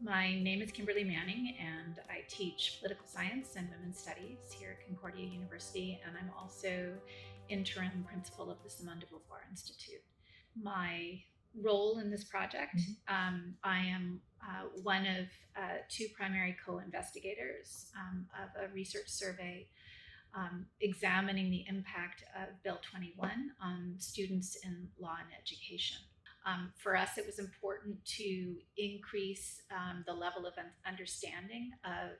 My name is Kimberly Manning, and I teach political science and women's studies here at Concordia University, and I'm also interim principal of the Simone de Beauvoir Institute. My role in this project, I am one of two primary co-investigators of a research survey examining the impact of Bill 21 on students in law and education. For us, it was important to increase the level of understanding of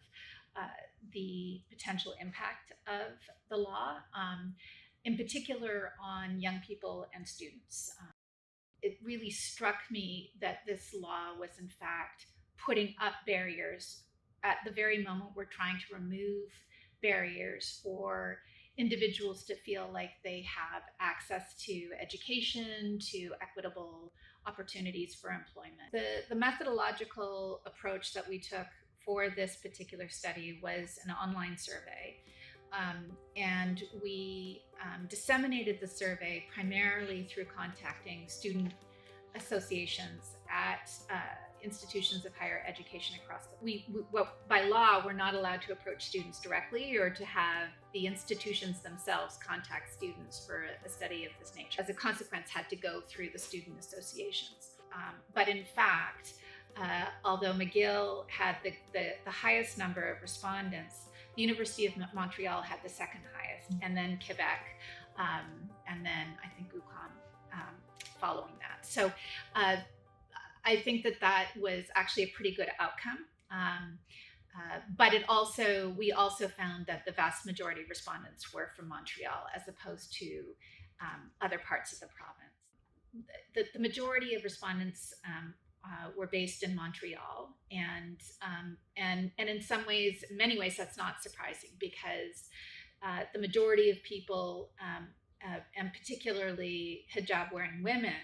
the potential impact of the law, in particular on young people and students. It really struck me that this law was in fact putting up barriers at the very moment we're trying to remove barriers for individuals to feel like they have access to education, to equitable opportunities for employment. The methodological approach that we took for this particular study was an online survey. And we disseminated the survey primarily through contacting student associations at institutions of higher education across by law, we're not allowed to approach students directly or to have the institutions themselves contact students for a study of this nature. As a consequence, had to go through the student associations. But in fact, although McGill had the highest number of respondents, the University of Montreal had the second highest, and then Quebec, and then I think UQAM following that. So I think that was actually a pretty good outcome. But we also found that the vast majority of respondents were from Montreal as opposed to other parts of the province. The majority of respondents were based in Montreal, and in some ways, in many ways, that's not surprising because the majority of people, and particularly hijab-wearing women,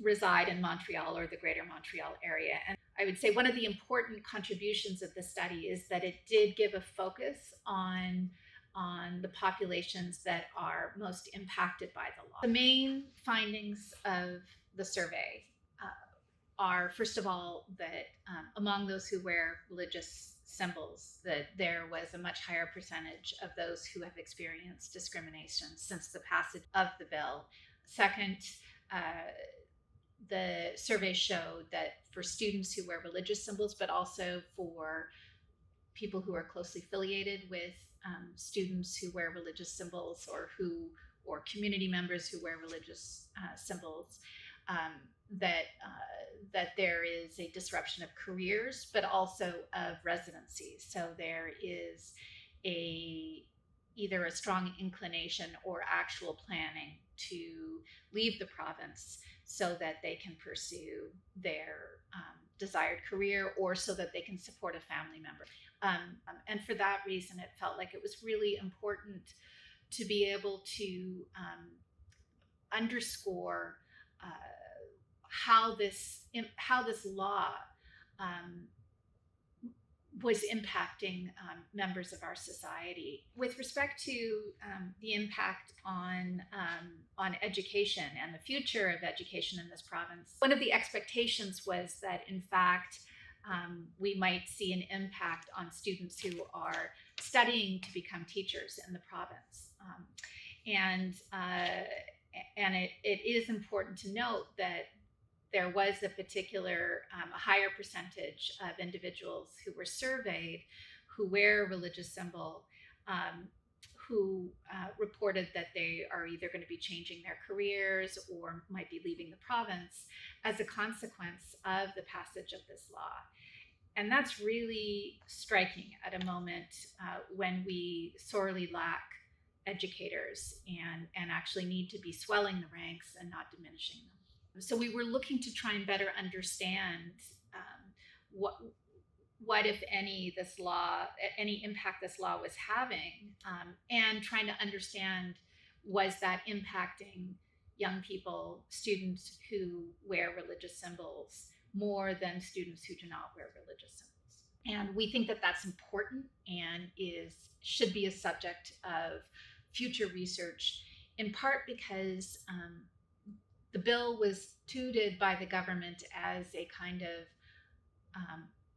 reside in Montreal or the greater Montreal area. And I would say one of the important contributions of the study is that it did give a focus on the populations that are most impacted by the law. The main findings of the survey are, first of all, that among those who wear religious symbols, that there was a much higher percentage of those who have experienced discrimination since the passage of the bill. Second, the survey showed that for students who wear religious symbols, but also for people who are closely affiliated with students who wear religious symbols or community members who wear religious symbols, that there is a disruption of careers, but also of residencies. So there is either a strong inclination or actual planning to leave the province so that they can pursue their desired career or so that they can support a family member. And for that reason, it felt like it was really important to be able to underscore how this law was impacting members of our society. With respect to the impact on education and the future of education in this province, one of the expectations was that, in fact, we might see an impact on students who are studying to become teachers in the province. And it is important to note that there was a particular, a higher percentage of individuals who were surveyed who wear a religious symbol, who reported that they are either going to be changing their careers or might be leaving the province as a consequence of the passage of this law. And that's really striking at a moment when we sorely lack educators and actually need to be swelling the ranks and not diminishing them. So we were looking to try and better understand what, if any, any impact this law was having, and trying to understand, was that impacting young people, students who wear religious symbols more than students who do not wear religious symbols. And we think that that's important and should be a subject of future research, in part because the bill was touted by the government as a kind of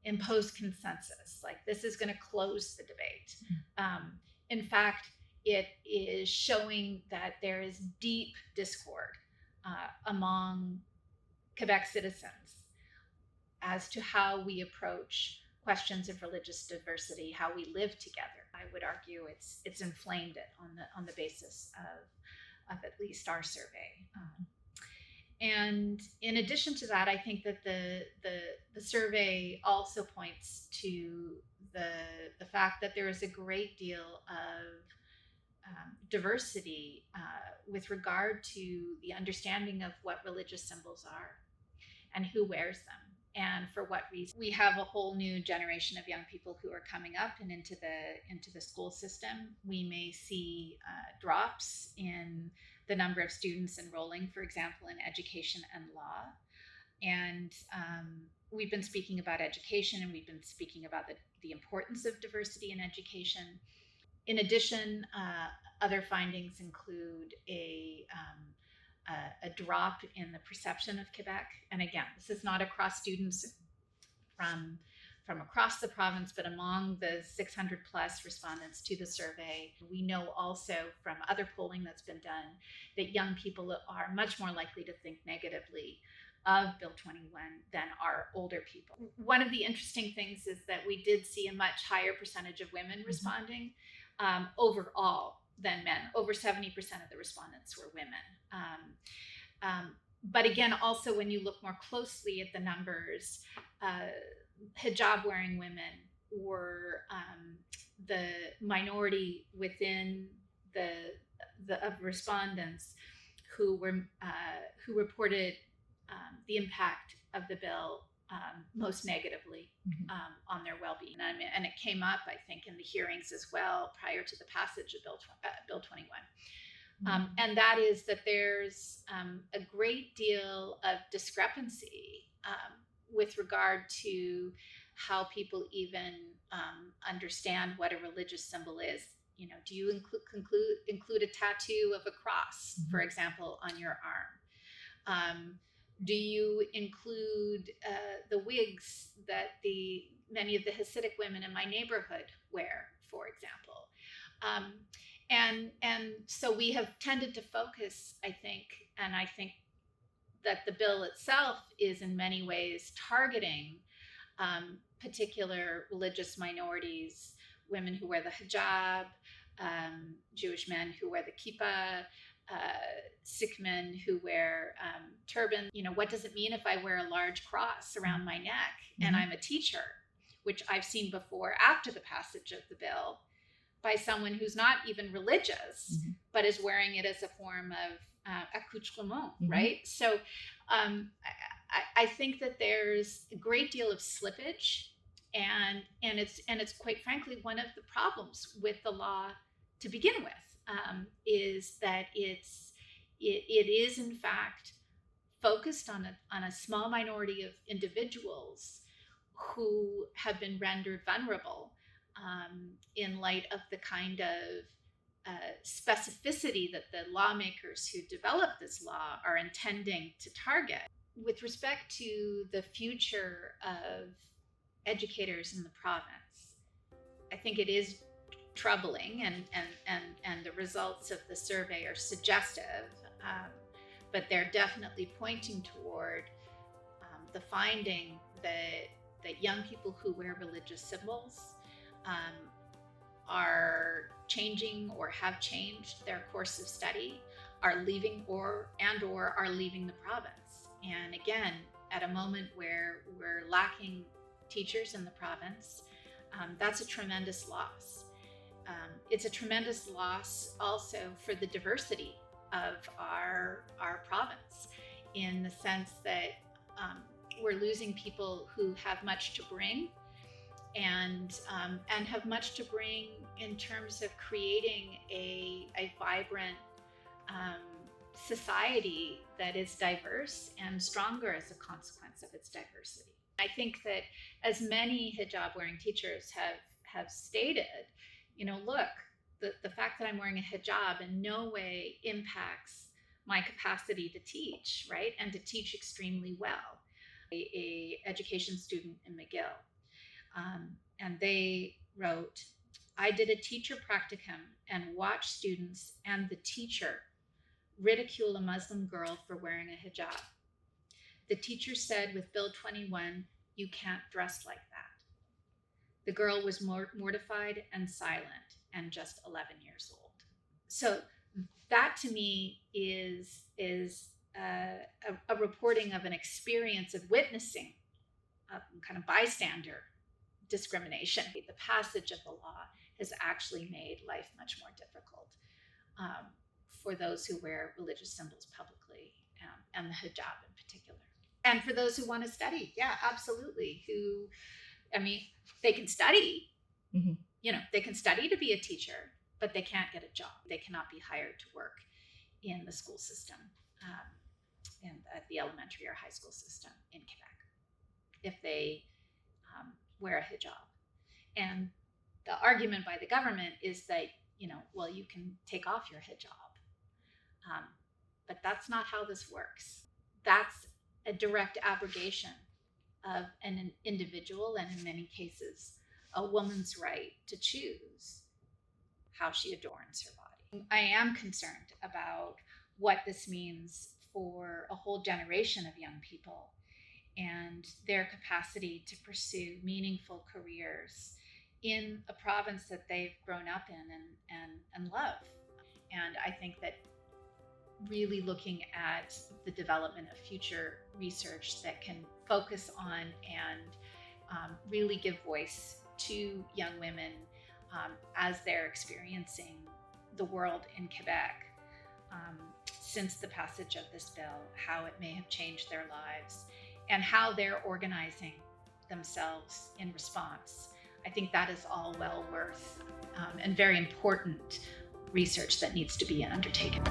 impose consensus, like this is going to close the debate. In fact, it is showing that there is deep discord among Quebec citizens as to how we approach questions of religious diversity, how we live together. I would argue it's inflamed it on the basis of at least our survey. And in addition to that, I think that the survey also points to the fact that there is a great deal of diversity with regard to the understanding of what religious symbols are and who wears them and for what reason. We have a whole new generation of young people who are coming up and into the school system. We may see drops in the number of students enrolling, for example, in education and law. And we've been speaking about education, and we've been speaking about the importance of diversity in education. In addition, other findings include a drop in the perception of Quebec. And again, this is not across students from across the province, but among the 600 plus respondents to the survey. We know also from other polling that's been done that young people are much more likely to think negatively of Bill 21 than are older people. One of the interesting things is that we did see a much higher percentage of women responding overall than men. Over 70% of the respondents were women. But again, also when you look more closely at the numbers, hijab wearing women were the minority within the of respondents who reported the impact of the bill most negatively on their well-being. And it came up, I think, in the hearings as well prior to the passage of Bill 21. And that is that there's a great deal of discrepancy with regard to how people even understand what a religious symbol is. You know, do you include a tattoo of a cross, for example, on your arm? Do you include the wigs that many of the Hasidic women in my neighborhood wear, for example? And so we have tended to focus, I think that the bill itself is in many ways targeting particular religious minorities, women who wear the hijab, Jewish men who wear the kippah, Sikh men who wear turban. You know, what does it mean if I wear a large cross around my neck and I'm a teacher, which I've seen before after the passage of the bill by someone who's not even religious, but is wearing it as a form of accoutrement, right? So I think that there's a great deal of slippage, and it's quite frankly one of the problems with the law to begin with, is that it is in fact focused on a small minority of individuals who have been rendered vulnerable in light of the kind of specificity that the lawmakers who developed this law are intending to target. With respect to the future of educators in the province, I think it is troubling, and the results of the survey are suggestive, but they're definitely pointing toward the finding that young people who wear religious symbols are changing or have changed their course of study, are leaving or are leaving the province. And again, at a moment where we're lacking teachers in the province, that's a tremendous loss. It's a tremendous loss also for the diversity of our province, in the sense that we're losing people who have much to bring, and have much to bring in terms of creating a vibrant society that is diverse and stronger as a consequence of its diversity. I think that as many hijab wearing teachers have stated, you know, look, the fact that I'm wearing a hijab in no way impacts my capacity to teach, right? And to teach extremely well. A education student in McGill. And they wrote, I did a teacher practicum and watched students and the teacher ridicule a Muslim girl for wearing a hijab. The teacher said with Bill 21, you can't dress like that. The girl was mortified and silent and just 11 years old. So that to me is a reporting of an experience of witnessing a kind of bystander discrimination. The passage of the law has actually made life much more difficult for those who wear religious symbols publicly, and the hijab in particular. And for those who want to study, yeah, absolutely. They can study, they can study to be a teacher, but they can't get a job. They cannot be hired to work in the school system, in the elementary or high school system in Quebec, if they wear a hijab. And the argument by the government is that, well, you can take off your hijab. But that's not how this works. That's a direct abrogation of an individual, and in many cases, a woman's right to choose how she adorns her body. I am concerned about what this means for a whole generation of young people and their capacity to pursue meaningful careers in a province that they've grown up in and love. And I think that really looking at the development of future research that can focus on and really give voice to young women as they're experiencing the world in Quebec since the passage of this bill, how it may have changed their lives and how they're organizing themselves in response. I think that is all well worth and very important research that needs to be undertaken.